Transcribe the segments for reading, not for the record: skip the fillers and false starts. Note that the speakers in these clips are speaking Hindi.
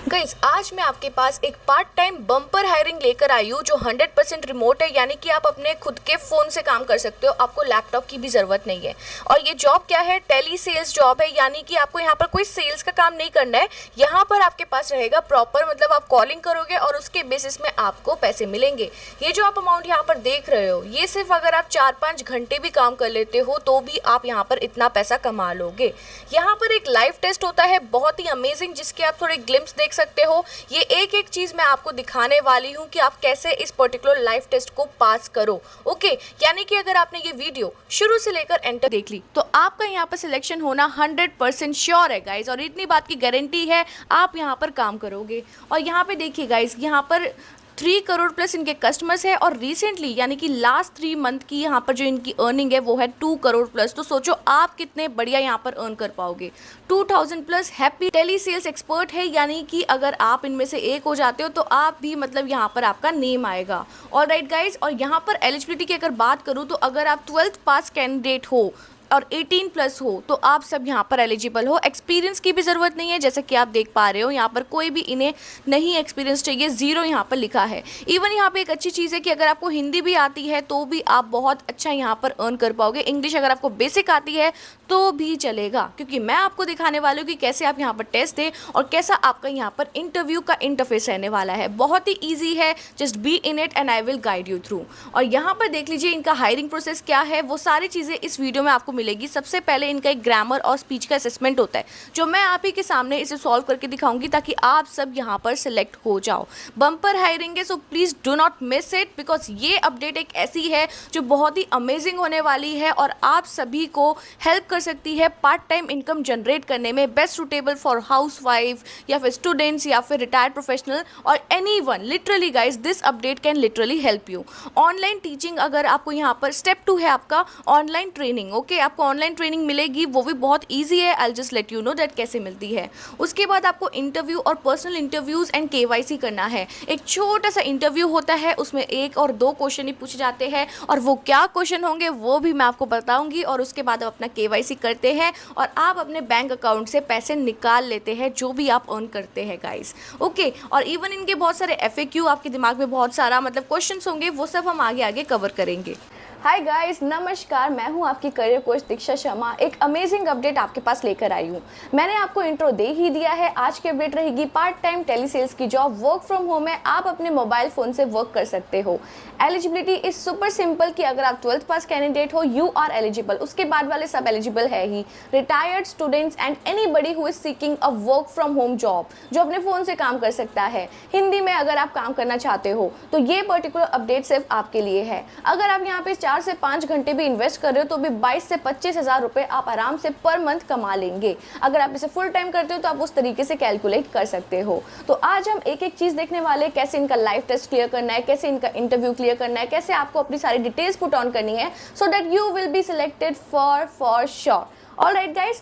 गाइस आज मैं आपके पास एक पार्ट टाइम बम्पर हायरिंग लेकर आई हूँ जो 100% रिमोट है, यानी कि आप अपने खुद के फ़ोन से काम कर सकते हो, आपको लैपटॉप की भी ज़रूरत नहीं है। और ये जॉब क्या है? टेली सेल्स जॉब है, यानी कि आपको यहाँ पर कोई सेल्स का काम नहीं करना है। यहाँ पर आपके पास रहेगा प्रॉपर, मतलब आप कॉलिंग करोगे और उसके बेसिस में आपको पैसे मिलेंगे। ये जो आप अमाउंट यहाँ पर देख रहे हो, ये सिर्फ अगर आप 4-5 घंटे भी काम कर लेते हो तो भी आप यहाँ पर इतना पैसा कमा लोगे। यहाँ पर एक लाइव टेस्ट होता है बहुत ही अमेजिंग, जिसके आप थोड़े ग्लिम्स देख सकते हो। ये एक एक चीज मैं आपको दिखाने वाली हूँ कि आप कैसे इस पर्टिकुलर लाइव टेस्ट को पास करो। ओके, यानी कि अगर आपने ये वीडियो शुरू से लेकर एंटर देख ली तो आपका यहाँ पर सिलेक्शन होना 100% श्योर है गाइज, और इतनी बात की गारंटी है आप यहाँ पर काम करोगे। और यहाँ पे देखिए गाइज, यहाँ पर 3 करोड़ प्लस इनके कस्टमर्स है, और रिसेंटली यानी कि लास्ट 3 मंथ की यहाँ पर जो इनकी अर्निंग है वो है 2 करोड़ प्लस। तो सोचो आप कितने बढ़िया यहाँ पर अर्न कर पाओगे। 2000 plus happy tele sales expert है, यानी कि अगर आप इनमें से एक हो जाते हो तो आप भी मतलब यहाँ पर आपका नेम आएगा। ऑल राइट गाइज, और यहाँ पर एलिजिबिलिटी की अगर बात करूँ तो अगर आप 12th पास कैंडिडेट हो और 18 प्लस हो तो आप सब यहाँ पर एलिजिबल हो। एक्सपीरियंस की भी ज़रूरत नहीं है, जैसे कि आप देख पा रहे हो यहाँ पर कोई भी इन्हें नहीं एक्सपीरियंस चाहिए, 0 यहाँ पर लिखा है। इवन यहाँ पे एक अच्छी चीज़ है कि अगर आपको हिंदी भी आती है तो भी आप बहुत अच्छा यहाँ पर अर्न कर पाओगे। इंग्लिश अगर आपको बेसिक आती है तो भी चलेगा, क्योंकि मैं आपको दिखाने वाली हूँ कि कैसे आप यहाँ पर टेस्ट दें और कैसा आपका यहाँ पर इंटरव्यू का इंटरफेस रहने वाला है। बहुत ही ईजी है, just be in it and I will guide you through. और यहाँ पर देख लीजिए इनका हायरिंग प्रोसेस क्या है, वो सारी चीज़ें इस वीडियो में आपको मिलेगी। सबसे पहले इनका एक ग्रामर और स्पीच का असेसमेंट होता है, जो मैं आप ही के सामने इसे सॉल्व करके दिखाऊंगी ताकि आप सब यहाँ पर सिलेक्ट हो जाओ। बम्पर हायरिंग है, so please do not miss it, because ये अपडेट एक ऐसी है जो बहुत ही अमेजिंग होने वाली है और आप सभी को हेल्प कर सकती है पार्ट टाइम इनकम जनरेट करने में। Best suitable for house wife या फिर स्टूडेंट्स या फिर रिटायर्ड प्रोफेशनल और anyone. Literally guys, this update can literally help you. Online teaching, अगर आपको यहाँ पर स्टेप 2 है आपका ऑनलाइन ट्रेनिंग। ओके, आपको ऑनलाइन ट्रेनिंग मिलेगी, वो भी बहुत ईजी है। I just let you know that कैसे मिलती है। उसके बाद आपको इंटरव्यू और पर्सनल इंटरव्यूज एंड KYC करना है। एक छोटा सा इंटरव्यू होता है, उसमें 1 और 2 क्वेश्चन ही पूछे जाते हैं, और वो क्या क्वेश्चन होंगे वो भी मैं आपको बताऊंगी। और उसके बाद आप अपना KYC करते हैं और आप अपने बैंक अकाउंट से पैसे निकाल लेते हैं जो भी आप अर्न करते हैं गाइस। ओके, और इवन इनके बहुत सारे FAQ, आपके दिमाग में बहुत सारा मतलब क्वेश्चंस होंगे, वो सब हम आगे आगे कवर करेंगे। हाय गाइस, नमस्कार, मैं हूं आपकी करियर कोच दीक्षा शर्मा। एक अमेजिंग अपडेट आपके पास लेकर आई हूं। मैंने आपको इंट्रो दे ही दिया है। आज की अपडेट रहेगी पार्ट टाइम टेली सेल्स की जॉब, वर्क फ्रॉम होम है, आप अपने मोबाइल फ़ोन से वर्क कर सकते हो। एलिजिबिलिटी इज सुपर सिंपल कि अगर आप 12th पास कैंडिडेट हो यू आर एलिजिबल। उसके बाद वाले सब एलिजिबल है ही। Retired students and anybody who is seeking a work from home job, जो अपने फ़ोन से काम कर सकता है। हिंदी में अगर आप काम करना चाहते हो तो ये पर्टिकुलर अपडेट सिर्फ आपके लिए है। अगर आप यहाँ पे 4 से 5 घंटे भी इन्वेस्ट कर रहे हो तो भी 22 से 25 हज़ार रुपए आप आराम से पर मंथ कमा लेंगे। अगर आप इसे फुल टाइम करते हो तो आप उस तरीके से कैलकुलेट कर सकते हो। तो आज हम एक एक चीज़ देखने वाले, कैसे इनका लाइव टेस्ट क्लियर करना है, कैसे इनका इंटरव्यू क्लियर करना है, कैसे आपको अपनी सारी डिटेल्स पुट ऑन करनी है, so that you will be selected for sure. All right guys,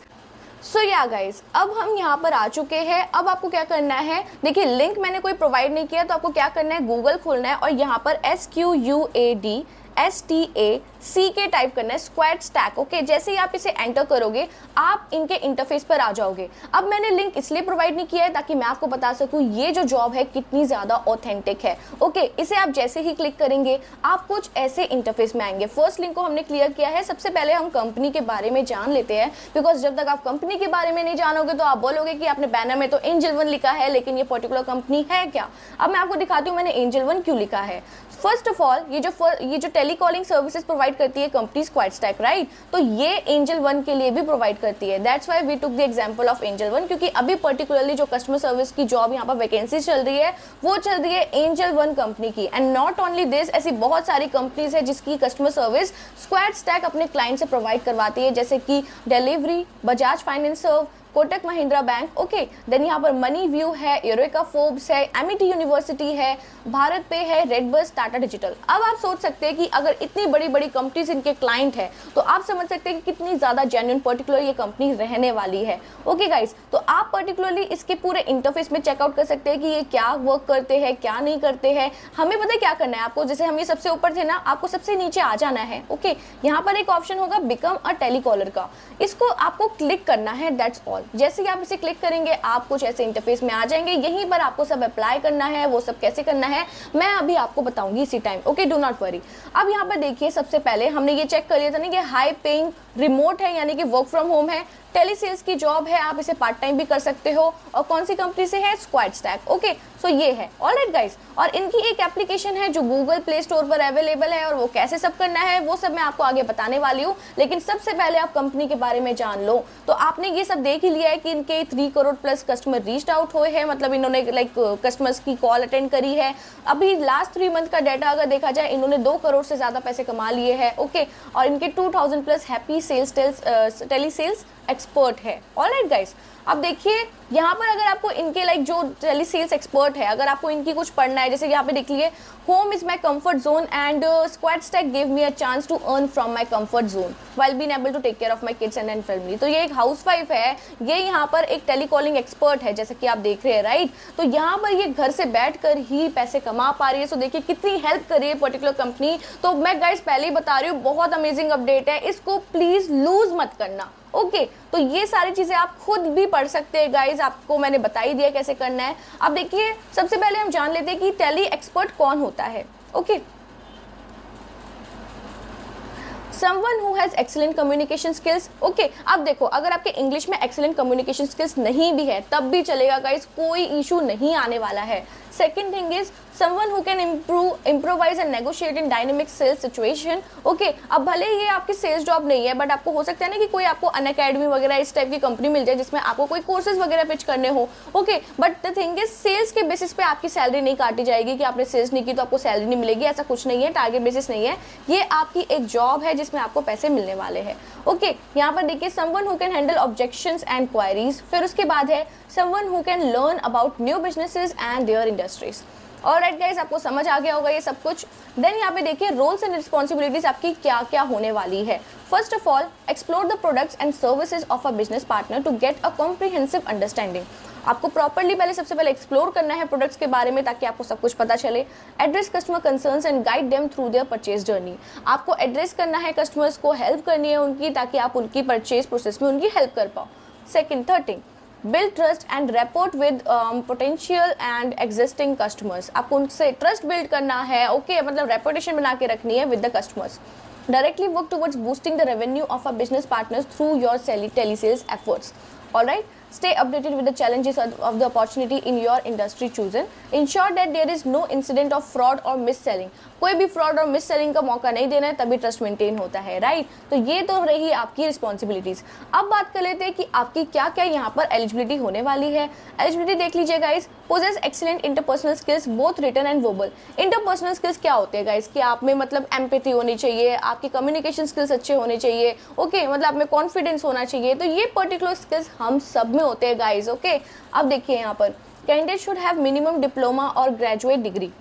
so yeah guys, अब हम यहाँ पर आ चुके हैं। अब आपको क्या करना है, देखिए लिंक मैंने कोई प्रोवाइड नहीं किया, तो आपको क्या करना है, गूगल खोलना है और यहाँ पर SQUADSTACK टाइप करना है, स्क्वाड स्टैक। ओके, जैसे ही आप इसे एंटर करोगे आप इनके इंटरफेस पर आ जाओगे। अब मैंने लिंक इसलिए प्रोवाइड नहीं किया है ताकि मैं आपको बता सकूं ये जो जॉब है कितनी ज़्यादा ऑथेंटिक है। ओके, इसे आप जैसे ही क्लिक करेंगे आप कुछ ऐसे इंटरफेस में आएंगे। फर्स्ट लिंक को हमने क्लियर किया है। सबसे पहले हम कंपनी के बारे में जान लेते हैं, बिकॉज जब तक आप कंपनी के बारे में नहीं जानोगे तो आप बोलोगे कि आपने बैनर में तो एंजल 1 लिखा है, लेकिन ये पर्टिकुलर कंपनी है क्या। अब मैं आपको दिखाती हूँ मैंने एंजल 1 क्यों लिखा है। फर्स्ट ऑफ ऑल, ये जो टेलीकॉलिंग सर्विसेज प्रोवाइड करती है कंपनी स्क्वाड स्टैक, राइट, तो ये एंजल 1 के लिए भी प्रोवाइड करती है। That's why we took the example of Angel 1, क्योंकि अभी पर्टिकुलरली जो कस्टमर सर्विस की जॉब यहाँ पर वैकेंसी चल रही है वो चल रही है एंजल 1 कंपनी की। एंड नॉट ओनली दिस, ऐसी बहुत सारी कंपनीज है जिसकी कस्टमर सर्विस स्क्वाड स्टैक अपने क्लाइंट से प्रोवाइड करवाती है, जैसे कि Delhivery, Bajaj Finance, Kotak Mahindra Bank. Okay, then यहाँ पर मनी व्यू है, यूरेका फोर्ब्स है, एमिटी यूनिवर्सिटी है, भारत पे है, रेडबस, टाटा डिजिटल। अब आप सोच सकते हैं कि अगर इतनी बड़ी बड़ी कंपनीज इनके क्लाइंट है तो आप समझ सकते हैं कि कितनी ज़्यादा जेन्युइन पर्टिकुलर ये कंपनी रहने वाली है। ओके गाइस, तो आप पर्टिकुलरली इसके पूरे इंटरफेस में चेकआउट कर सकते हैं कि ये क्या वर्क करते हैं, क्या नहीं करते हैं। हमें पता है क्या करना है आपको, जैसे हम ये सबसे ऊपर थे ना, आपको सबसे नीचे आ जाना है। ओके, यहाँ पर एक ऑप्शन होगा बिकम अ टेलीकॉलर का, इसको आपको क्लिक करना है, दैट्स ऑल। ऑल। जैसे ही आप इसे क्लिक करेंगे आप कुछ ऐसे इंटरफेस में आ जाएंगे, यहीं पर आपको सब अप्लाई करना है, वो सब कैसे करना है मैं अभी आपको बताऊंगी इसी time, okay, do not worry. अब यहाँ पर देखिए सबसे पहले हमने ये चेक कर लिया था ना कि हाई पेइंग रिमोट है यानी कि वर्क फ्रॉम होम है, टेली सेल्स की जॉब है, आप इसे पार्ट टाइम भी कर सकते हो, और कौन सी कंपनी से है, स्क्वाड स्टैक, ओके। सो ये है, ऑलराइट गाइस। और इनकी एक एप्लीकेशन है जो गूगल प्ले स्टोर पर अवेलेबल है, और वो कैसे सब करना है वो सब मैं आपको आगे बताने वाली हूँ, लेकिन सबसे पहले आप कंपनी के बारे में जान लो। तो आपने ये सब देख ही लिया है कि इनके 3 crore plus customer reach out हुए हैं, मतलब इन्होंने लाइक कस्टमर्स की कॉल अटेंड करी है। अभी लास्ट 3 मंथ का डाटा अगर देखा जाए इन्होंने 2 करोड़ से ज्यादा पैसे कमा लिए हैं, ओके। और इनके 2000 plus happy sales tele sales expert है, ऑलराइट गाइस। अब देखिए यहाँ पर अगर आपको इनके लाइक जो टेली सेल्स एक्सपर्ट है, अगर आपको इनकी कुछ पढ़ना है, जैसे यहाँ पे देख लिए, home is my comfort zone and Squad Stack give me a chance to earn from my comfort zone while being able to take care of my kids and family. तो ये एक हाउसवाइफ है, ये यहाँ पर एक टेलीकॉलिंग एक्सपर्ट है जैसे कि आप देख रहे हैं, राइट। तो यहाँ पर ये घर से बैठकर ही पैसे कमा पा रही है। सो देखिए कितनी हेल्प कर रही है पर्टिकुलर कंपनी। तो मैं गाइस पहले ही बता रही हूँ, बहुत अमेजिंग अपडेट है, इसको प्लीज लूज मत करना, ओके। तो ये सारी चीजें आप खुद भी पढ़ सकते हैं गाइज, आपको मैंने बता ही दिया कैसे करना है। अब देखिए सबसे पहले हम जान लेते हैं कि टेली एक्सपर्ट कौन होता है, okay. Someone who has excellent communication skills, okay. अब देखो अगर आपके इंग्लिश में excellent communication skills नहीं भी है तब भी चलेगा गाइज, कोई इशू नहीं आने वाला है। Second thing is someone who can improvise and negotiate in dynamic sales situation, okay. अब भले ये आपकी सेल्स जॉब नहीं है, बट आपको हो सकता है ना कि कोई आपको अनअकैडमी वगैरह इस टाइप की कंपनी मिल जाए जिसमें आपको कोई कोर्सेज वगैरह पिच करने हो, okay. But the thing is sales के बेसिस पे आपकी सैलरी नहीं काटी जाएगी कि आपने सेल्स नहीं की तो आपको सैलरी नहीं मिलेगी, ऐसा कुछ नहीं है, टारगेट बेसिस नहीं है, ये आपकी एक जॉब है जिसमें आपको पैसे मिलने वाले हैं, ओके। यहाँ पर देखिए someone who can handle objections and queries, फिर उसके बाद है someone who can learn about new businesses and their industries। Alright guys, आपको समझ आ गया होगा ये सब कुछ। देन यहाँ पे देखिए रोल्स एंड रिस्पॉन्सिबिलिटीज आपकी क्या क्या होने वाली है। First of all explore the products and services of a business partner to get a comprehensive understanding. आपको प्रॉपर्ली पहले सबसे पहले एक्सप्लोर करना है प्रोडक्ट्स के बारे में ताकि आपको सब कुछ पता चले। Address customer concerns and guide them through their purchase journey. आपको एड्रेस करना है कस्टमर्स को, हेल्प करनी है उनकी ताकि आप उनकी परचेज प्रोसेस में उनकी हेल्प कर पाओ। Second, third thing, build trust and rapport with potential and existing customers. आपको उनसे ट्रस्ट बिल्ड करना है, ओके, मतलब रेपुटेशन बना के रखनी है with the customers. Directly work towards boosting the revenue of a business partners through your telesales efforts. Alright, stay updated with the challenges of the opportunity in your industry chosen. Ensure that there is no incident of fraud or mis-selling. कोई भी फ्रॉड और मिस सेलिंग का मौका नहीं देना है, तभी ट्रस्ट मेंटेन होता है, राइट। तो ये तो रही आपकी रिस्पॉन्सिबिलिटीज। अब बात कर लेते हैं कि आपकी क्या क्या यहाँ पर एलिजिबिलिटी होने वाली है। एलिजिबिलिटी देख लीजिए guys, possess excellent interpersonal skills both written and verbal. Interpersonal skills क्या होते हैं गाइस, कि आप में मतलब एम्पैथी होनी चाहिए, आपकी कम्युनिकेशन स्किल्स अच्छे होने चाहिए, ओके, मतलब आप में कॉन्फिडेंस होना चाहिए। तो ये पर्टिकुलर स्किल्स हम सब में होते हैं गाइस, ओके। अब देखिए यहाँ पर candidate should have minimum diploma और ग्रेजुएट डिग्री।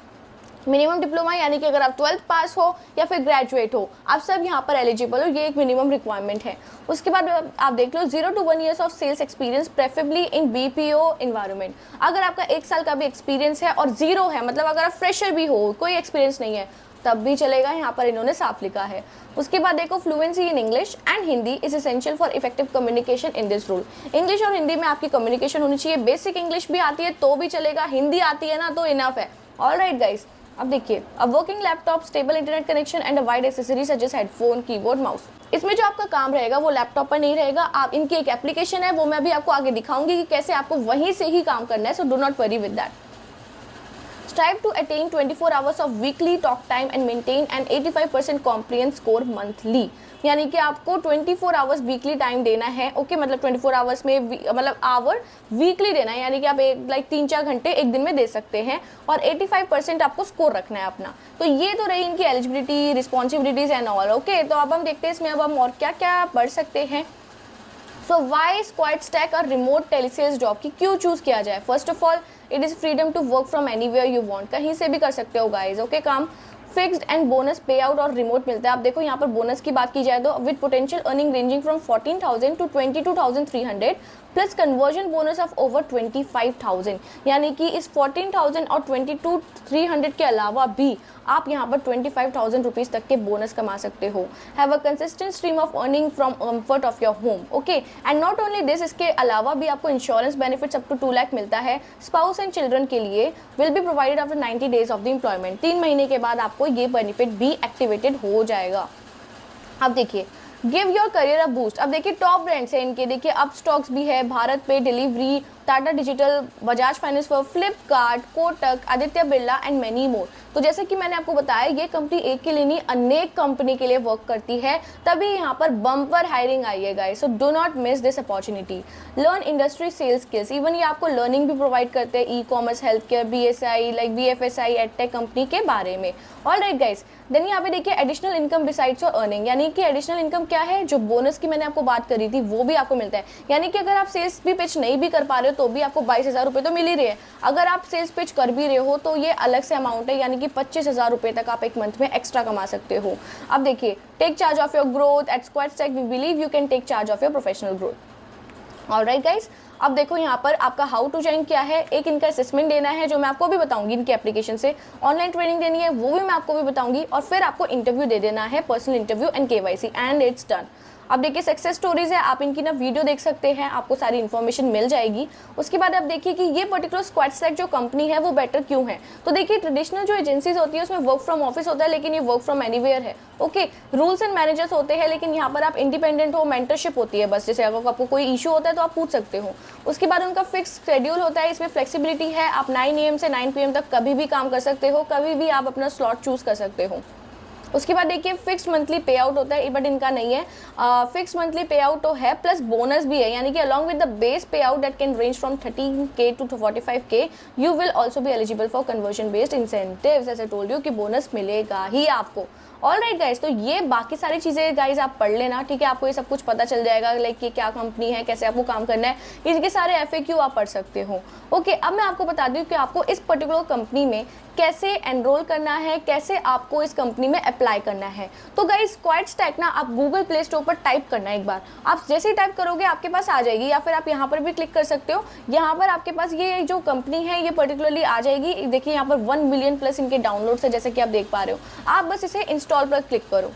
मिनिमम डिप्लोमा यानी कि अगर आप 12th पास हो या फिर ग्रेजुएट हो, आप सब यहाँ पर एलिजिबल हो, ये एक मिनिमम रिक्वायरमेंट है। उसके बाद आप देख लो 0 to 1 years of sales experience preferably in BPO environment. अगर आपका 1 साल का भी एक्सपीरियंस है और 0 है, मतलब अगर आप फ्रेशर भी हो, कोई एक्सपीरियंस नहीं है, तब भी चलेगा, यहाँ पर इन्होंने साफ लिखा है। उसके बाद देखो fluency in English and Hindi is essential for effective communication in this role. English और हिंदी में आपकी कम्युनिकेशन होनी चाहिए। बेसिक इंग्लिश भी आती है तो भी चलेगा, हिंदी आती है ना तो इनफ है। ऑलराइट गाइस, अब देखिए a working laptop, stable internet connection and a wide accessory such as headphone, keyboard, mouse. इसमें जो आपका काम रहेगा वो लैपटॉप पर नहीं रहेगा, आप इनकी एक एप्लीकेशन है, वो मैं भी आपको आगे दिखाऊंगी कि कैसे आपको वहीं से ही काम करना है। So do not worry with that. Strive to attain 24 hours of weekly talk time and maintain an 85% compliance score monthly। यानी कि आपको 24 आवर्स वीकली टाइम देना है, ओके, मतलब 24 आवर्स में मतलब आवर वीकली देना है, यानी कि आप एक लाइक 3-4 घंटे एक दिन में दे सकते हैं, और 85% आपको स्कोर रखना है अपना। तो ये तो रही इनकी eligibility, responsibilities and all, okay. तो अब हम देखते हैं इसमें अब हम और क्या क्या पढ़ सकते हैं। सो वाई स्क्वाड स्टैक और रिमोट टेलीसेल्स जॉब की क्यों चूज किया जाए। First of all it is freedom to work from anywhere you want, कहीं से भी कर सकते हो गाइज, ओके, काम। Fixed and bonus payout और रिमोट मिलता है। आप देखो यहाँ पर बोनस की बात की जाए तो with potential earning ranging from 14,000 to 22,300 plus conversion bonus of over 25,000, यानी कि इस 14,000 और 22,300 के अलावा भी आप यहाँ पर 25,000 रुपीज़ तक के बोनस कमा सकते हो। Have a consistent stream of earning from comfort of your home, okay. And not only this, इसके अलावा भी आपको insurance benefits up to 2 lakh मिलता है। स्पाउस एंड चिल्ड्रन के लिए will be provided after 90 days of the employment. 3 महीने के बाद आपको ये बेनिफिट भी एक्टिवेटेड हो जाएगा। अब देखिए, give your career a boost. अब देखिए टॉप ब्रांड्स हैं इनके, देखिए अप स्टॉक्स भी है, भारत पे delivery, Tata digital, Bajaj finance for, Flipkart, Kotak, Aditya Birla and many more. तो जैसे कि मैंने आपको बताया, ये कंपनी एक के लिए नहीं अनेक कंपनी के लिए वर्क करती है, तभी यहाँ पर बम्पर हायरिंग आई है guys. So do not miss this opportunity. Learn industry sales skills, even ये आपको लर्निंग भी प्रोवाइड करते हैं e commerce, health care, BSI like BFSI, edtech company के बारे में। ऑलराइट गाइस, देन यहाँ पे देखिए additional income besides your earning, यानी कि एडिशनल इनकम क्या है, जो बोनस की मैंने आपको बात करी थी वो भी आपको मिलता है। यानी कि अगर आप सेल्स भी पिच नहीं भी कर पा रहे हो तो भी आपको 22,000 रुपये तो मिल ही रहे हैं। अगर आप सेल्स पिच कर भी रहे हो तो ये अलग से अमाउंट है, यानी कि 25,000 रुपये तक आप एक मंथ में एक्स्ट्रा कमा सकते हो। अब देखिए, take charge of your growth at Squad Stack, we believe you can take charge of your professional growth. Alright guys, अब देखो यहाँ पर आपका हाउ टू ज्वाइन क्या है। एक इनका असेसमेंट देना है जो मैं आपको भी बताऊंगी, इनके एप्लीकेशन से ऑनलाइन ट्रेनिंग देनी है वो भी मैं आपको भी बताऊंगी, और फिर आपको इंटरव्यू दे देना है, personal interview and KYC, and it's done. अब देखिए सक्सेस स्टोरीज है, आप इनकी ना वीडियो देख सकते हैं, आपको सारी इन्फॉर्मेशन मिल जाएगी। उसके बाद आप देखिए कि ये पर्टिकुलर स्क्वाड स्टैक जो कंपनी है वो बेटर क्यों है। तो देखिए ट्रेडिशनल जो एजेंसीज होती है उसमें वर्क फ्रॉम ऑफिस होता है, लेकिन ये वर्क फ्रॉम एनीवेयर है, ओके। रूल्स एंड मैनेजर्स होते हैं, लेकिन यहाँ पर आप इंडिपेंडेंट हो, मेंटरशिप होती है बस, जैसे अगर आपको कोई इशू होता है तो आप पूछ सकते हो। उसके बाद उनका फिक्स शेड्यूल होता है, इसमें फ्लेक्सिबिलिटी है, आप 9 AM से 9 PM तक कभी भी काम कर सकते हो, कभी भी आप अपना स्लॉट चूज कर सकते हो। उसके बाद देखिए फिक्स्ड मंथली पे आउट होता है, बट इनका नहीं है। फिक्स्ड मंथली पे आउट तो है, प्लस बोनस भी है, यानी कि अलॉन्ग विद द बेस पे out that can range from 13K to 45K, you will also be eligible for conversion based incentives. ऐसे टोल्ड यू कि बोनस मिलेगा ही आपको। ऑलराइट गाइज, तो ये बाकी सारी चीज़ें गाइज आप पढ़ लेना, ठीक है। आपको ये सब कुछ पता चल जाएगा, लाइक ये क्या कंपनी है, कैसे आपको काम करना है, इनके सारे FAQ आप पढ़ सकते हो, ओके। अब मैं आपको बता दूँ कि आपको इस पर्टिकुलर कंपनी में कैसे एनरोल करना है, कैसे आपको इस कंपनी में अप्लाई करना है। तो गाइज स्क्वाड स्टैक ना आप गूगल प्ले स्टोर पर टाइप करना, एक बार आप जैसे ही टाइप करोगे आपके पास आ जाएगी, या फिर आप यहाँ पर भी क्लिक कर सकते हो। यहाँ पर आपके पास ये जो कंपनी है ये पर्टिकुलरली आ जाएगी। देखिए यहाँ पर 1 मिलियन प्लस इनके डाउनलोड्स है, जैसे कि आप देख पा रहे हो। आप बस इसे इंस्टॉल पर क्लिक करो।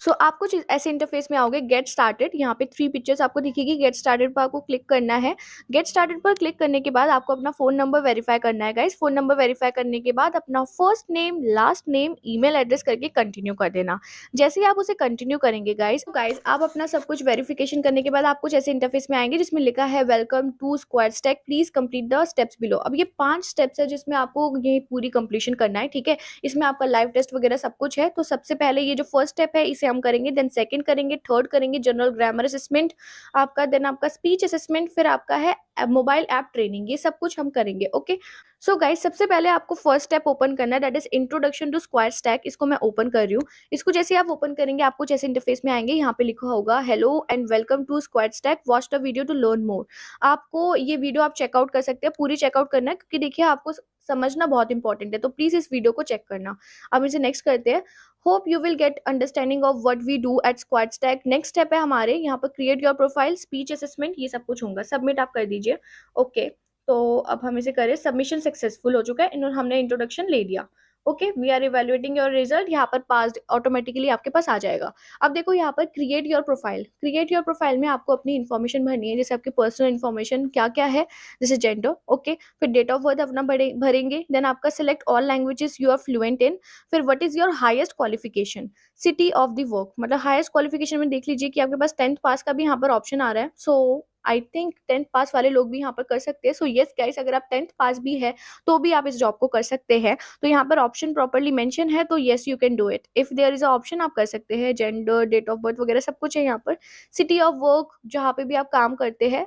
सो आप कुछ ऐसे इंटरफेस में आओगे, गेट स्टार्टेड, यहाँ पे 3 पिक्चर्स आपको दिखेगी। गेट स्टार्टेड पर आपको क्लिक करना है। गेट स्टार्टेड पर क्लिक करने के बाद आपको अपना फ़ोन नंबर वेरीफाई करना है गाइस। फ़ोन नंबर वेरीफाई करने के बाद अपना first name, last name, email address करके कंटिन्यू कर देना। जैसे ही आप उसे कंटिन्यू करेंगे गाइस, आप अपना सब कुछ वेरिफिकेशन करने के बाद आप कुछ ऐसे इंटरफेस में आएंगे जिसमें लिखा है welcome to Squad Stack, please complete the steps below. अब ये 5 स्टेप्स है जिसमें आपको ये पूरी कंप्लीशन करना है, ठीक है। इसमें आपका लाइव टेस्ट वगैरह सब कुछ है। तो सबसे पहले ये जो फर्स्ट स्टेप है इसे हम करेंगे, देन सेकंड करेंगे, थर्ड करेंगे जनरल ग्रामर असेसमेंट आपका, देन आपका स्पीच असेसमेंट, फिर आपका है मोबाइल ऐप ट्रेनिंग। ये सब कुछ हम करेंगे, ओके। सो गाइस सबसे पहले आपको फर्स्ट स्टेप ओपन करना है, that is introduction to Squad Stack. इसको मैं ओपन कर रही हूँ। इसको जैसे आप ओपन करेंगे आपको जैसे इंटरफेस में आएंगे, यहाँ पे लिखा होगा hello and welcome to Squad Stack, watch the video to learn more. आपको ये वीडियो आप चेकआउट कर सकते हैं, पूरी चेकआउट करना है, क्योंकि देखिए आपको समझना बहुत इंपॉर्टेंट है, तो प्लीज इस वीडियो को चेक करना। अब इसे नेक्स्ट करते हैं। Hope you will get understanding of what we do at Squad Stack. Next step है हमारे यहाँ पर create your profile, speech assessment, ये सब कुछ होगा। सबमिट आप कर दीजिए, ओके। तो अब हम इसे करें, सबमिशन सक्सेसफुल हो चुका है, इन्होंने हमने इंट्रोडक्शन ले लिया, okay. We are evaluating your result, यहाँ पर पास ऑटोमेटिकली आपके पास आ जाएगा। अब देखो यहाँ पर create your profile. Create your profile में आपको अपनी इन्फॉर्मेशन भरनी है, जैसे आपकी पर्सनल इन्फॉर्मेशन क्या क्या है, जैसे जेंडर, ओके। फिर डेट ऑफ बर्थ अपना भरेंगे, देन आपका select all languages you are fluent in. फिर what is your highest qualification, city of the work, मतलब हाईएस्ट क्वालिफिकेशन में देख लीजिए कि आपके पास 10th पास का भी यहाँ पर ऑप्शन आ रहा है। सो आई थिंक 10th पास वाले लोग भी यहाँ पर कर सकते हैं। सो येस गाइस, अगर आप 10th पास भी है तो भी आप इस जॉब को कर सकते हैं। तो यहाँ पर ऑप्शन प्रॉपर्ली मेंशन है, तो yes you can do it. If there is a option आप कर सकते हैं। जेंडर, डेट ऑफ बर्थ वगैरह सब कुछ है यहाँ पर। सिटी ऑफ वर्क, जहाँ पे भी आप काम करते हैं,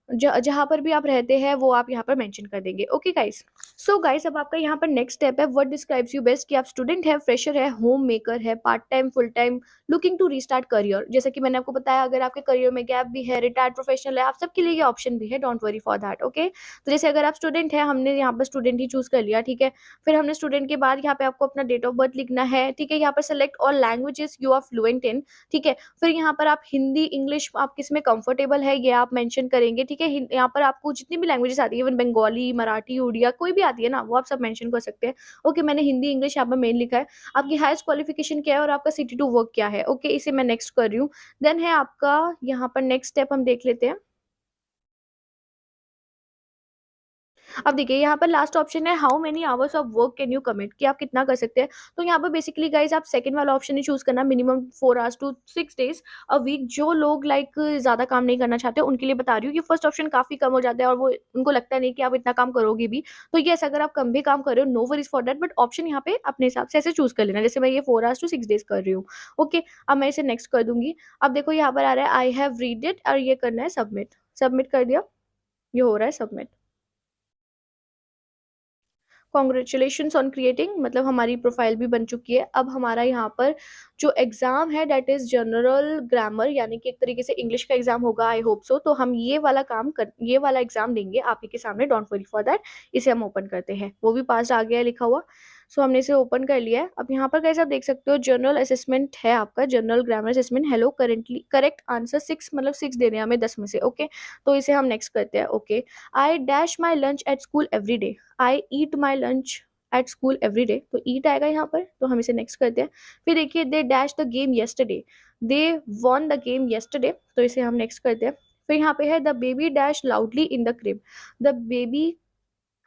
जहाँ पर भी आप रहते हैं वो आप यहाँ पर मेंशन कर देंगे, ओके गाइस। सो गाइस अब आपका यहाँ पर नेक्स्ट स्टेप है, व्हाट डिस्क्राइब्स यू बेस्ट, कि आप स्टूडेंट है, फ्रेशर है, होम मेकर है, part time, full time, looking to restart career. जैसे कि मैंने आपको बताया, अगर आपके करियर में गैप भी है, रिटायर्ड प्रोफेशनल है, आप सबके लिए ये ऑप्शन भी है, don't worry for that, okay. तो जैसे अगर आप स्टूडेंट है, हमने यहाँ पर स्टूडेंट ही चूज कर लिया, ठीक है। फिर हमने स्टूडेंट के बाद यहाँ पे आपको अपना डेट ऑफ बर्थ लिखना है, ठीक है। यहाँ पर select all languages you are fluent in, ठीक है। फिर यहाँ पर आप हिंदी, इंग्लिश, आप किस में कंफर्टेबल है ये आप मेंशन करेंगे, ठीक है। ठीक है, यहाँ पर आपको जितनी भी लैंग्वेजेस आती है, इवन बंगाली, मराठी, उड़िया, कोई भी आती है ना, वो आप सब मेंशन कर सकते हैं। ओके, मैंने हिंदी इंग्लिश यहाँ पर मेन लिखा है। आपकी हाईएस्ट क्वालिफिकेशन क्या है और आपका सिटी टू वर्क क्या है। ओके, इसे मैं नेक्स्ट कर रही हूँ। देन है आपका यहाँ पर नेक्स्ट स्टेप हम देख लेते हैं। अब देखिए यहाँ पर लास्ट ऑप्शन है how many hours of work can you commit, कि आप कितना कर सकते हैं। तो यहाँ पर बेसिकली गाइज आप सेकंड वाला ऑप्शन ही चूज करना, minimum 4 hours to 6 days a week. जो लोग लाइक ज्यादा काम नहीं करना चाहते उनके लिए बता रही हूँ कि फर्स्ट ऑप्शन काफी कम हो जाता है और वो उनको लगता नहीं कि आप इतना काम करोगे भी। तो यस, अगर आप कम भी काम कर रहे हो, no worries for that, but option यहाँ पे अपने हिसाब से ऐसे चूज कर लेना, जैसे मैं ये 4 आवर्स टू 6 डेज कर रही हूँ। ओके, अब मैं इसे नेक्स्ट कर दूंगी। अब देखो यहाँ पर आ रहा है आई हैव रीड इट, और ये करना है सबमिट। सबमिट कर दिया, ये हो रहा है सबमिट। कॉन्ग्रेचुलेशन ऑन क्रिएटिंग, मतलब हमारी प्रोफाइल भी बन चुकी है। अब हमारा यहाँ पर जो एग्जाम है दैट इज जनरल ग्रामर, यानी कि एक तरीके से इंग्लिश का एग्जाम होगा, आई होप सो। तो हम ये वाला एग्जाम देंगे आप ही के सामने, डोंट वरी फॉर दैट। इसे हम ओपन करते हैं, वो भी पास आ गया है लिखा हुआ। सो हमने इसे ओपन कर लिया है। अब यहाँ पर कैसे आप देख सकते हो, जनरल असेसमेंट है आपका, general grammar assessment. Hello, currently correct answer 6, मतलब 6 देने हैं हमें 10 में से। ओके, तो इसे हम नेक्स्ट करते हैं। Okay, I dash my lunch at school every day, I eat my lunch at school every day, तो ईट आएगा यहाँ पर, तो हम इसे नेक्स्ट करते हैं। फिर देखिए they dash the game yesterday, they won the game yesterday, तो इसे हम नेक्स्ट करते हैं। फिर यहाँ पे है the baby dash loudly in the crib, the baby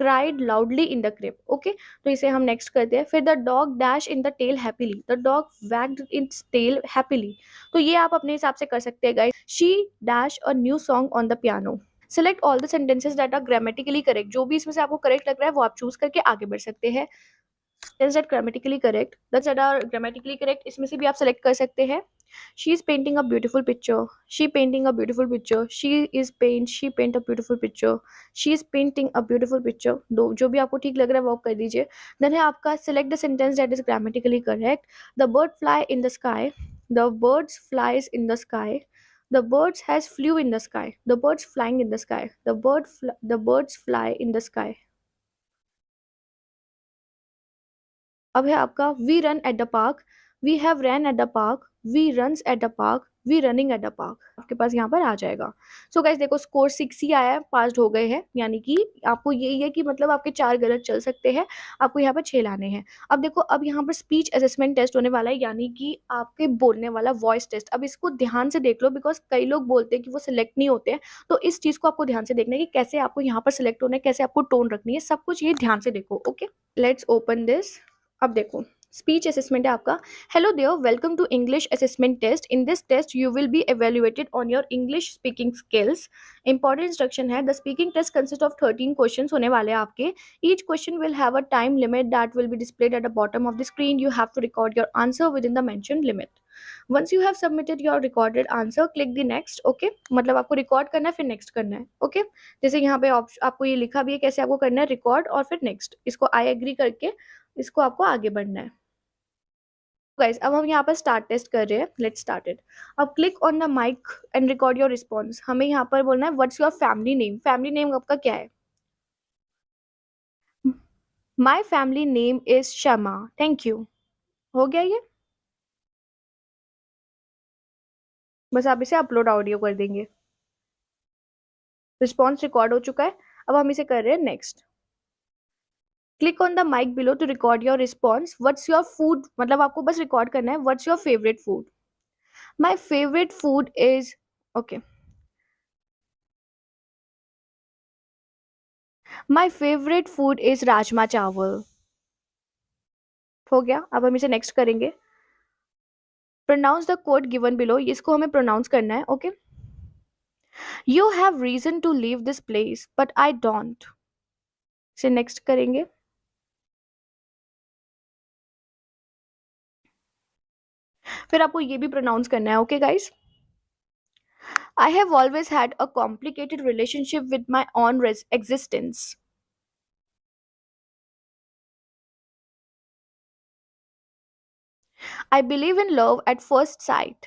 cried loudly in the crib. Okay, तो इसे हम नेक्स्ट करते हैं। फिर the dog dash in the tail happily, the dog wagged its tail happily, तो ये आप अपने हिसाब से कर सकते हैं guys. She dash a new song on the piano. Select all the sentences that are grammatically correct, जो भी इसमें से आपको करेक्ट लग रहा है वो आप चूज करके आगे बढ़ सकते हैं। Is that grammatically correct, that are grammatically correct, इसमें से भी आप सेलेक्ट कर सकते हैं। She is painting a beautiful picture, she painting a beautiful picture, she paint a beautiful picture, she is painting a beautiful picture. दो जो भी आपको ठीक लग रहा है वो आप कर दीजिए। देन है आपका select the sentence that is grammatically correct. The bird fly in the sky, the birds flies in the sky, the birds has flew in the sky, the birds flying in the sky, the birds fly in the sky। अब है आपका we run at the park, we have run at the park, we runs at the park, we running at the park, आपके पास यहाँ पर आ जाएगा। सो गाइस देखो स्कोर 6 ही आया है, पास हो गए हैं, यानी कि आपको यही है कि मतलब आपके 4 गलत चल सकते हैं, आपको यहाँ पर 6 लाने हैं। अब देखो अब यहाँ पर स्पीच असेसमेंट टेस्ट होने वाला है, यानी कि आपके बोलने वाला वॉइस टेस्ट। अब इसको ध्यान से देख लो, बिकॉज कई लोग बोलते हैं कि वो सिलेक्ट नहीं होते हैं, तो इस चीज को आपको ध्यान से देखना है कि कैसे आपको यहाँ पर सिलेक्ट होना है, कैसे आपको टोन रखनी है, सब कुछ ये ध्यान से देखो। Okay, let's open this. अब देखो स्पीच असेसमेंट है आपका। Hello there, welcome to English assessment test. In this test you will be evaluated on your English speaking skills. Important instruction है, the speaking test consist of 13 question होने वाले हैं आपके। Each question will have a time limit that will be displayed at the bottom of the screen. You have to record your answer with in the mention limit. Once you have submitted your recorded answer, click the next. Okay, मतलब आपको रिकॉर्ड करना है फिर नेक्स्ट करना है। ओके जैसे यहाँ पे आपको ये लिखा भी है कैसे आपको करना है, रिकॉर्ड और फिर नेक्स्ट, इसको आई एग्री करके इसको आपको आगे बढ़ना है। गाइस अब हम यहाँ पर स्टार्ट टेस्ट कर रहे हैं, लेट्स स्टार्ट इट। अब click on the mic and record your response. हमें यहाँ पर बोलना है what's your family name. Family name आपका क्या है? My family name is Sharma, thank you. हो गया ये, बस आप इसे अपलोड ऑडियो कर देंगे। रिस्पॉन्स रिकॉर्ड हो चुका है, अब हम इसे कर रहे हैं next. Click on the mic below to record your response. What's your food, मतलब आपको बस रिकॉर्ड करना है what's your favourite food. My favourite food is, okay, my favourite food is rajma chawal. हो गया, अब हम इसे नेक्स्ट करेंगे। Pronounce the code given below, इसको हमें प्रोनाउंस करना है। Okay, you have reason to leave this place but I don't, इसे नेक्स्ट करेंगे। फिर आपको ये भी प्रोनाउंस करना है। Okay guys, I have always had a complicated relationship with my on existence. I believe in love at first sight.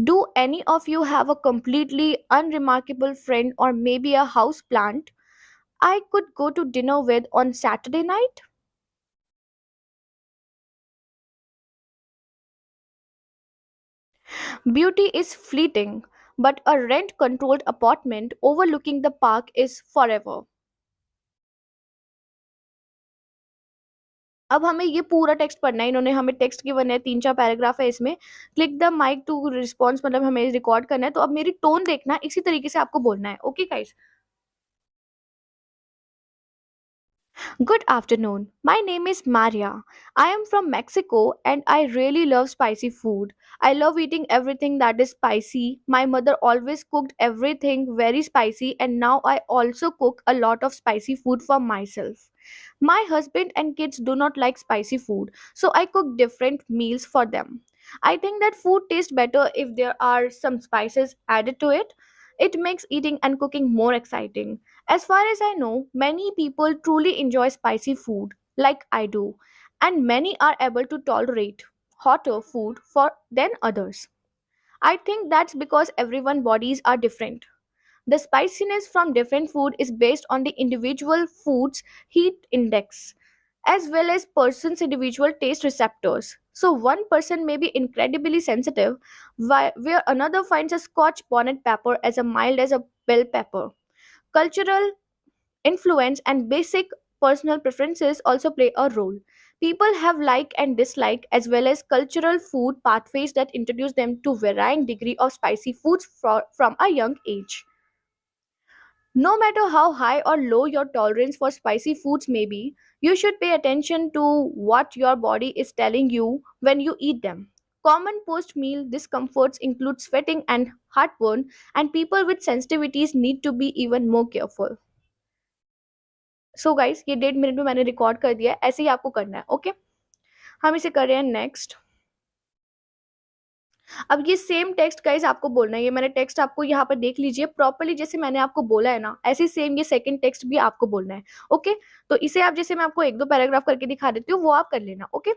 Do any of you have a completely unremarkable friend or maybe a house plant I could go to dinner with on Saturday night? Beauty is fleeting, but a rent controlled apartment overlooking the park is forever. अब हमें ये पूरा टेक्स्ट पढ़ना है, इन्होंने हमें टेक्स्ट गिवन है, 3-4 पैराग्राफ है इसमें। Click the mic to response, मतलब हमें रिकॉर्ड करना है, तो अब मेरी टोन देखना, इसी तरीके से आपको बोलना है। Okay guys? Good afternoon. My name is Maria. I am from Mexico and I really love spicy food. I love eating everything that is spicy. My mother always cooked everything very spicy, and now I also cook a lot of spicy food for myself. My husband and kids do not like spicy food, so I cook different meals for them. I think that food tastes better if there are some spices added to it. It makes eating and cooking more exciting. As far as I know, many people truly enjoy spicy food like I do, and many are able to tolerate hotter food for than others. I think that's because everyone's bodies are different. The spiciness from different food is based on the individual food's heat index as well as person's individual taste receptors. So one person may be incredibly sensitive where another finds a scotch bonnet pepper as a mild as a bell pepper. Cultural influence and basic personal preferences also play a role. People have like and dislike as well as cultural food pathways that introduce them to varying degree of spicy foods from a young age. No matter how high or low your tolerance for spicy foods may be, you should pay attention to what your body is telling you when you eat them. Common post meal discomforts include sweating and heartburn, and people with sensitivities need to be even more careful. So guys, ये 1.5 मिनट में मैंने रिकॉर्ड कर दिया है, ऐसे ही आपको करना है। ओके, हम इसे कर रहे हैं नेक्स्ट। अब ये सेम टेक्स्ट गाइस आपको बोलना है, ये मैंने टेक्स्ट आपको यहाँ पर देख लीजिए प्रॉपर्ली, जैसे मैंने आपको बोला है ना, ऐसे सेम ये सेकंड टेक्स्ट भी आपको बोलना है। ओके, तो इसे आप, जैसे मैं आपको 1-2 पैराग्राफ करके दिखा देती हूँ, वो आप कर लेना। Okay.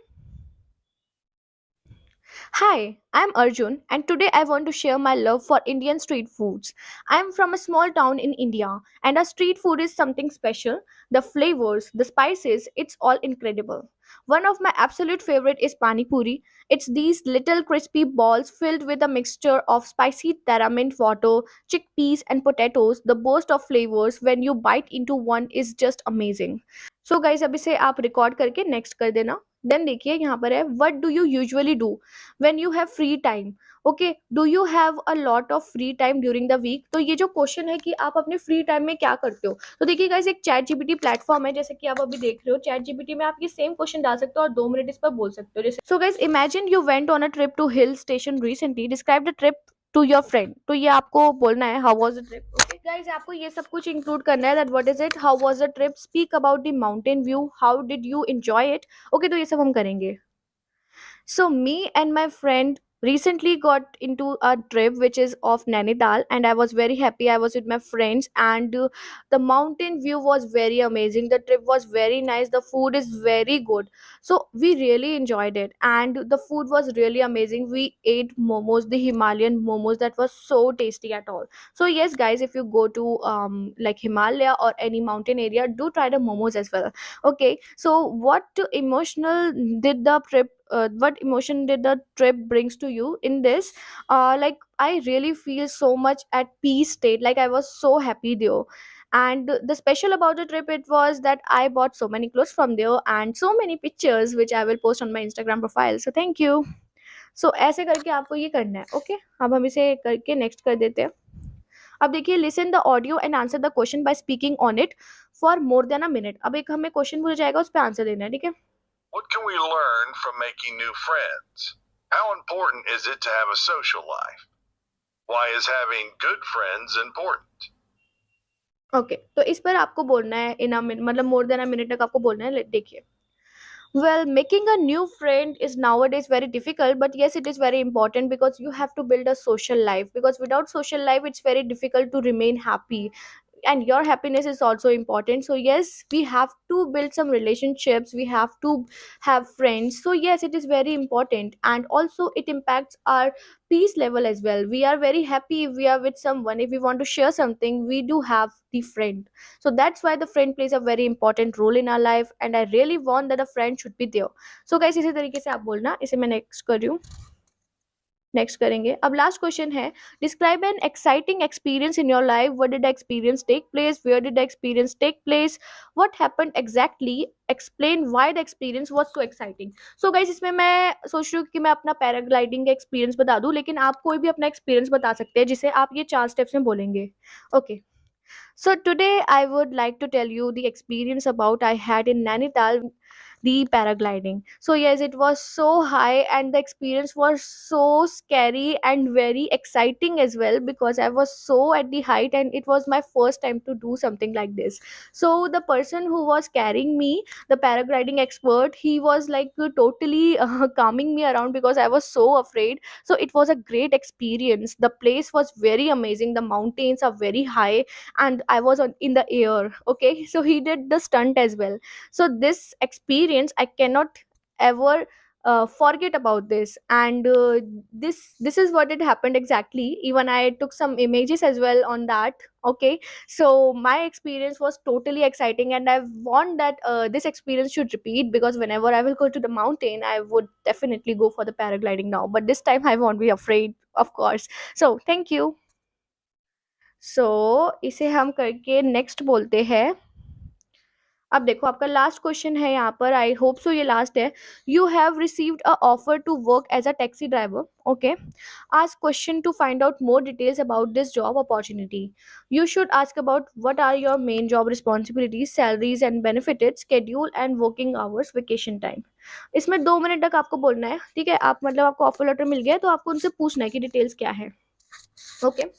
Hi, I'm Arjun, and today I want to share my love for Indian street foods. I'm from a small town in India, and our street food is something special. The flavors, the spices, it's all incredible. One of my absolute favorite is pani puri. It's these little crispy balls filled with a mixture of spicy tamarind water, chickpeas, and potatoes. The burst of flavors when you bite into one is just amazing. So guys, अब इसे आप रिकॉर्ड करके नेक्स्ट कर देना। देन देखिए यहाँ पर है, what do you usually do when you have free time? Okay, do you have a lot of free time during the week? तो ये जो क्वेश्चन है कि आप अपने फ्री टाइम में क्या करते हो, तो देखिए गाइज, एक चैट जीपीटी प्लेटफॉर्म है, जैसे कि आप अभी देख रहे हो, चैट जीपीटी में आप ये सेम क्वेश्चन डाल सकते हो और 2 मिनट इस पर बोल सकते हो। जैसे, so guys, imagine you went on a trip to hill station recently, describe the trip to your friend. तो ये आपको बोलना है, how was the trip. Okay guys, आपको ये सब कुछ इंक्लूड करना है, that what is it, how was the trip, speak about the mountain view, how did you enjoy it. Okay, तो ये सब हम करेंगे। So me and my friend recently got into a trip which is of Nainital, and I was very happy. I was with my friends, and the mountain view was very amazing. The trip was very nice. The food is very good. So we really enjoyed it, and the food was really amazing. We ate momos, the Himalayan momos that was so tasty at all. So yes guys, if you go to like Himalaya or any mountain area, do try the momos as well. Okay, so what emotion did the trip brings to you in this? Like I really feel so much at peace state, like I was so happy there. And the special about the trip, it was that I bought so many clothes from there and so many pictures which I will post on my Instagram profile. So thank you. So ऐसे करके आपको ये करना है। ओके, अब हम इसे करके नेक्स्ट कर देते हैं। अब देखिए, listen the audio and answer the question by speaking on it for more than a minute. अब एक हमें क्वेश्चन पूछा जाएगा, उस पर आंसर देना है, ठीक है। What can we learn from making new friends? How important is it to have a social life? Why is having good friends important? Okay, तो इस पर आपको बोलना है इन अ मिनट, मतलब मोर देन अ मिनट तक आपको बोलना है। देखिए, well, making a new friend is nowadays very difficult, but yes, it is very important because you have to build a social life, because without social life it's very difficult to remain happy, and your happiness is also important. So yes, we have to build some relationships, we have to have friends. So yes, it is very important, and also it impacts our peace level as well. We are very happy if we are with someone, if we want to share something, we do have the friend. So that's why the friend plays a very important role in our life, and I really want that a friend should be there. So guys, इसी तरीके से आप बोलना, इसे मैं नेक्स्ट कर रही हूँ। नेक्स्ट करेंगे। अब लास्ट क्वेश्चन है, describe an exciting experience in your life, what did the experience take place, where did the experience take place, what happened exactly, explain why the experience was so exciting. So guys, इसमें मैं सोच रही हूँ कि मैं अपना पैराग्लाइडिंग का एक्सपीरियंस बता दूं, लेकिन आप कोई भी अपना एक्सपीरियंस बता सकते हैं जिसे आप ये 4 स्टेप्स में बोलेंगे। Okay. So today I would like to tell you the experience about I had in Nainital, the paragliding. So yes, it was so high and the experience was so scary and very exciting as well, because I was so at the height and it was my first time to do something like this. So the person who was carrying me, the paragliding expert, he was like totally calming me around because I was so afraid. So it was a great experience. The place was very amazing. The mountains are very high and I was in the air. Okay, so he did the stunt as well. So this experience I cannot ever forget about this. And this is what it happened exactly. Even I took some images as well on that. Okay, so my experience was totally exciting and I want that this experience should repeat, because whenever I will go to the mountain I would definitely go for the paragliding now, but this time I won't be afraid, of course. So thank you. सो इसे हम करके नेक्स्ट बोलते हैं। अब देखो, आपका लास्ट क्वेश्चन है यहाँ पर, आई होप सो ये लास्ट है। You have received a offer to work as a taxi driver. Okay, ask question to find out more details about this job opportunity. You should ask about what are your main job responsibilities, salaries and benefited, schedule and working hours, vacation time. इसमें 2 मिनट तक आपको बोलना है, ठीक है। आप मतलब आपको ऑफर लेटर मिल गया है तो आपको उनसे पूछना है कि डिटेल्स क्या है। Okay.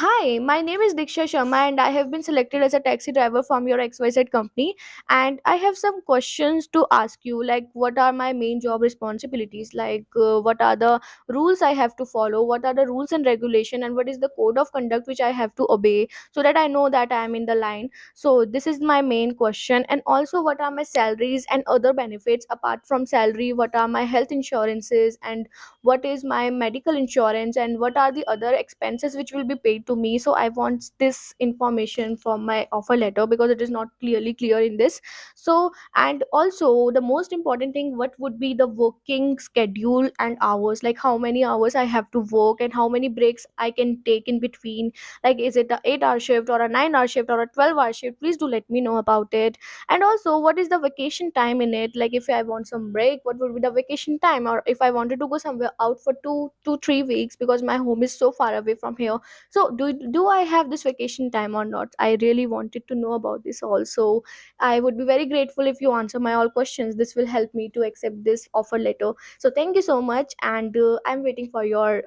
Hi, my name is Diksha Sharma and I have been selected as a taxi driver from your XYZ company, and I have some questions to ask you, like what are my main job responsibilities, like what are the rules I have to follow, what are the rules and regulation, and what is the code of conduct which I have to obey, so that I know that I am in the line. So this is my main question. And also, what are my salaries and other benefits apart from salary, what are my health insurances, and what is my medical insurance, and what are the other expenses which will be paid to me. So I want this information from my offer letter because it is not clearly clear in this. So, and also the most important thing, what would be the working schedule and hours, like how many hours I have to work and how many breaks I can take in between, like is it a 8 hour shift or a 9 hour shift or a 12 hour shift. Please do let me know about it. And also, what is the vacation time in it, like if I want some break, what would be the vacation time, or if I wanted to go somewhere out for 2 to 3 weeks because my home is so far away from here. So do I have this vacation time or not? I really wanted to know about this also. I would be very grateful if you answer my all questions. This will help me to accept this offer letter. So thank you so much, and I'm waiting for your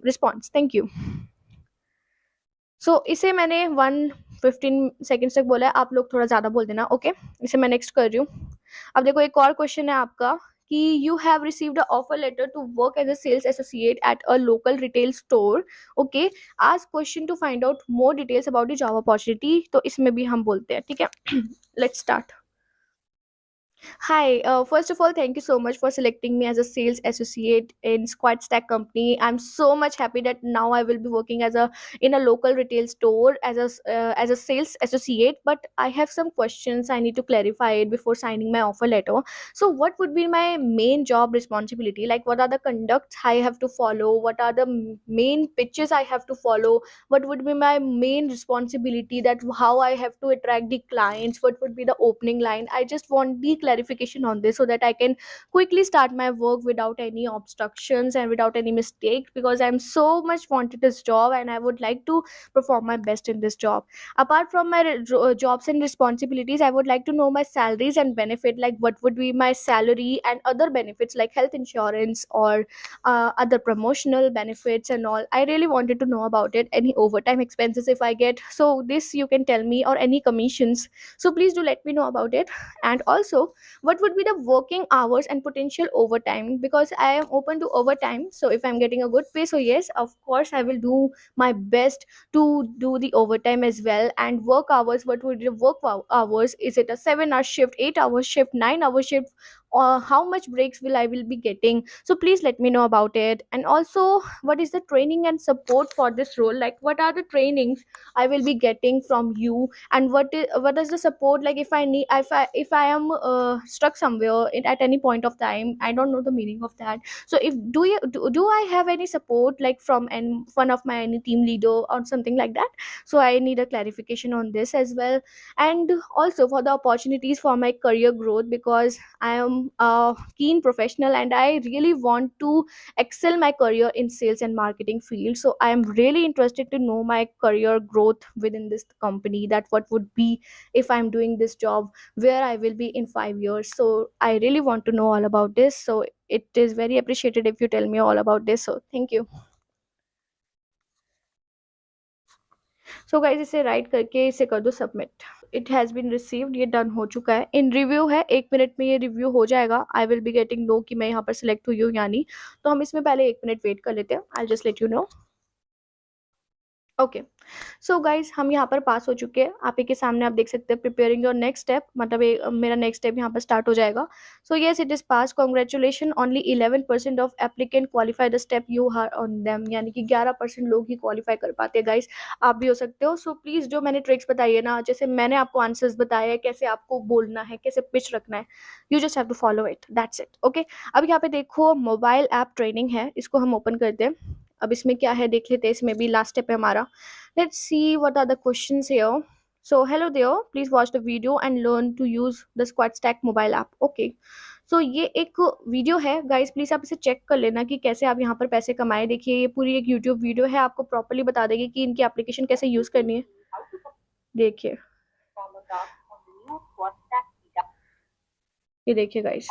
response. Thank you. सो इसे मैंने 1 15 सेकेंड्स तक बोला है, आप लोग थोड़ा ज़्यादा बोल देना। ओके, इसे मैं नेक्स्ट कर रही हूँ। अब देखो, एक और क्वेश्चन है आपका कि you have received a offer letter to work as a sales associate at a local retail store. Okay, ask question to find out more details about the job opportunity. तो इसमें भी हम बोलते हैं, ठीक है। Let's start. Hi, first of all, thank you so much for selecting me as a sales associate in Squad Stack company. I'm so much happy that now I will be working as a in a local retail store as as a sales associate. But I have some questions I need to clarify it before signing my offer letter. So, what would be my main job responsibility? Like, what are the conducts I have to follow? What are the main pitches I have to follow? What would be my main responsibility, that how I have to attract the clients, what would be the opening line. I just want the clarification on this so that I can quickly start my work without any obstructions and without any mistake, because I'm so much wanted this job and I would like to perform my best in this job. Apart from my jobs and responsibilities, I would like to know my salaries and benefit, like what would be my salary and other benefits like health insurance or other promotional benefits and all. I really wanted to know about it. Any overtime expenses if I get, so this you can tell me, or any commissions. So please do let me know about it. And also, what would be the working hours and potential overtime, because I am open to overtime. So if I'm getting a good pay, so yes, of course I will do my best to do the overtime as well. And work hours, what would be the hours? Is it a 7 hour shift, 8 hour shift, 9 hour shift? or how much breaks will be getting. So please let me know about it. And also, what is the training and support for this role? Like, what are the trainings I will be getting from you, and what is the support? Like, if I need, if I am stuck somewhere at any point of time, I don't know the meaning of that. So if do I have any support, like from one of my any team leader or something like that? So I need a clarification on this as well. And also for the opportunities for my career growth, because I am a keen professional and I really want to excel my career in sales and marketing field. So I am really interested to know my career growth within this company, that what would be if I'm doing this job, where I will be in 5 years. So I really want to know all about this. So it is very appreciated if you tell me all about this. So thank you. So guys इसे राइट करके इसे कर दो submit. It has been received, ये डन हो चुका है. इन रिव्यू है, 1 मिनट में ये रिव्यू हो जाएगा. I will be getting no कि मैं यहाँ पर सिलेक्ट हुई हूँ या नहीं. तो हम इसमें पहले 1 मिनट वेट कर लेते हैं. I just let you know. Okay. So guys हम यहाँ पर पास हो चुके हैं. आप ही के सामने आप देख सकते हैं प्रिपेयरिंग योर नेक्स्ट स्टेप, मतलब मेरा नेक्स्ट स्टेप यहाँ पर स्टार्ट हो जाएगा. So yes, it is pass. Congratulation, only 11% of applicant qualify the step you are on them. यानी कि 11% लोग ही क्वालिफाई कर पाते हैं. गाइज आप भी हो सकते हो. सो प्लीज़ जो मैंने ट्रिक्स बताई है ना, जैसे मैंने आपको आंसर्स बताए हैं, कैसे आपको बोलना है, कैसे पिच रखना है, you just have to follow it. That's it. Okay. अब यहाँ पे देखो मोबाइल ऐप ट्रेनिंग है, इसको हम ओपन करते हैं. अब इसमें क्या है देख लेते हैं. इसमें भी लास्ट स्टेप है हमारा. Let's see what are the questions here. So hello there, please watch the video and learn to use the SquadStack mobile app. Okay. So ये एक वीडियो है गाइस, प्लीज़ आप इसे चेक कर लेना कि कैसे आप यहाँ पर पैसे कमाए. देखिए ये पूरी एक यूट्यूब वीडियो है, आपको प्रॉपर्ली बता देगी कि इनकी एप्लीकेशन कैसे यूज़ करनी है. देखिए, ये देखिए गाइस.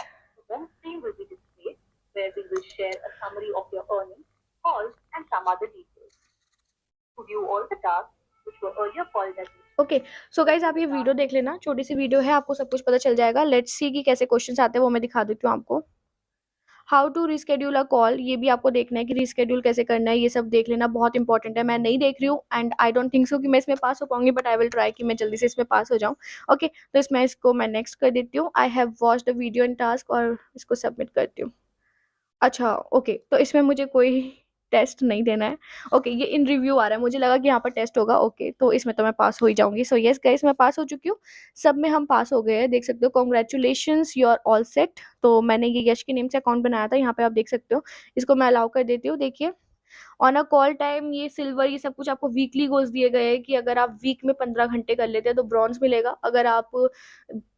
ओके. सो गाइज आप ये वीडियो देख लेना, छोटी सी वीडियो है, आपको सब कुछ पता चल जाएगा. लेट्स सी कि कैसे क्वेश्चंस आते हैं, वो मैं दिखा देती हूँ आपको. How to reschedule a call, ये भी आपको देखना है कि रिस्केड्यूल कैसे करना है. ये सब देख लेना, बहुत इंपॉर्टेंट है. मैं नहीं देख रही हूँ and I don't think so कि मैं इसमें पास हो पाऊंगी, बट आई विल ट्राई कि मैं जल्दी से इसमें पास हो जाऊँ. ओके. तो इसमें इसको मैं नेक्स्ट कर देती हूँ. I have watch the video in task, और इसको सबमिट करती हूँ. अच्छा ओके. तो इसमें मुझे कोई टेस्ट नहीं देना है. ओके. ये इन रिव्यू आ रहा है, मुझे लगा कि यहाँ पर टेस्ट होगा. ओके. तो इसमें तो मैं पास हो ही जाऊंगी. सो यस गाइस, मैं पास हो चुकी हूँ. सब में हम पास हो गए हैं, देख सकते हो. Congratulations, you are all set. तो मैंने ये यश के नेम से अकाउंट बनाया था, यहाँ पे आप देख सकते हो. इसको मैं अलाउ कर देती हूँ. देखिए ऑन अ कॉल टाइम, ये सिल्वर, ये सब कुछ आपको वीकली गोल्स दिए गए हैं कि अगर आप वीक में 15 घंटे कर लेते हैं तो ब्रॉन्ज मिलेगा. अगर आप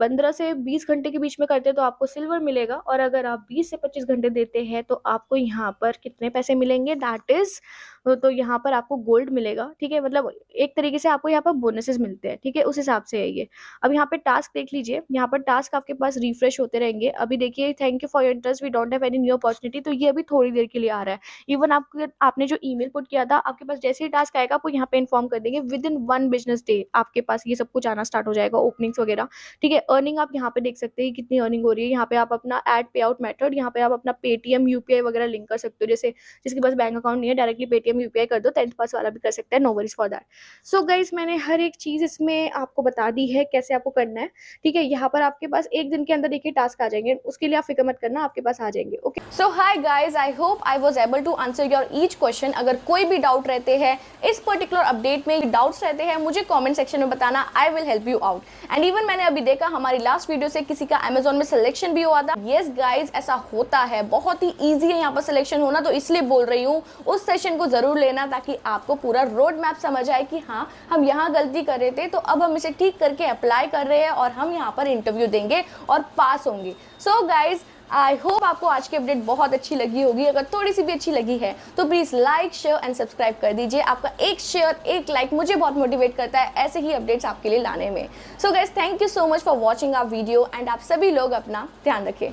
15 से 20 घंटे के बीच में करते हैं तो आपको सिल्वर मिलेगा. और अगर आप 20 से 25 घंटे देते हैं तो आपको यहाँ पर कितने पैसे मिलेंगे, दैट इज, तो यहाँ पर आपको गोल्ड मिलेगा. ठीक है, मतलब एक तरीके से आपको यहाँ पर बोनसेस मिलते हैं. ठीक है, उस हिसाब से है ये. अब यहाँ पे टास्क देख लीजिए, यहाँ पर टास्क आपके पास रिफ्रेश होते रहेंगे. अभी देखिए, thank you for your interest, we don't have any new opportunity. तो ये अभी थोड़ी देर के लिए आ रहा है. इवन आपने जो ईमेल पुट किया था, आपके पास जैसे ही टास्क आएगा आपको यहाँ पे इन्फॉर्म कर देंगे. विद इन 1 बिजनेस डे आपके पास ये सब कुछ आना स्टार्ट हो जाएगा, ओपनिंग्स वगैरह. ठीक है. अर्निंग आप यहाँ पे देख सकते हैं कितनी अर्निंग हो रही है. यहाँ पे आप अपना ऐड पे आउट मेथड, यहाँ पे आप अपना पेटीएम यूपीआई वगैरह लिंक कर सकते हो. जैसे जिसके पास बैंक अकाउंट नहीं है, डायरेक्टली पेटीएम यूपीआई कर दो. 10th पास वाला भी कर सकता है, no worries for that. So guys मैंने हर एक चीज इसमें आपको बता दी है कैसे आपको करना है. ठीक है, यहाँ पर आपके पास 1 दिन के अंदर देखिए टास्क आ जाएंगे, उसके लिए आप फिक्र मत करना, आपके पास आ जाएंगे. Okay. So hi guys, I hope I was able to answer your each question. अगर कोई भी डाउट रहते हैं इस पर्टिकुलर अपडेट में, डाउट्स रहते हैं, मुझे कमेंट सेक्शन में बताना. I will help you out. And even मैंने अभी देखा हमारी लास्ट वीडियो से किसी का अमेजोन में सिलेक्शन भी हुआ था. येस गाइज, ऐसा होता है, बहुत ही ईजी है यहाँ पर सिलेक्शन होना. तो इसलिए बोल रही हूँ उस सेशन को जरूर लेना, ताकि आपको पूरा रोड मैप समझ आए कि हाँ हम यहाँ गलती कर रहे थे, तो अब हम इसे ठीक करके अप्लाई कर रहे हैं और हम यहाँ पर इंटरव्यू देंगे और पास होंगे. सो गाइज, आई होप आपको आज की अपडेट बहुत अच्छी लगी होगी. अगर थोड़ी सी भी अच्छी लगी है तो please like, share and subscribe कर दीजिए. आपका एक शेयर, एक लाइक मुझे बहुत मोटिवेट करता है ऐसे ही अपडेट्स आपके लिए लाने में. So guys, thank you so much for watching our video and आप सभी लोग अपना ध्यान रखें.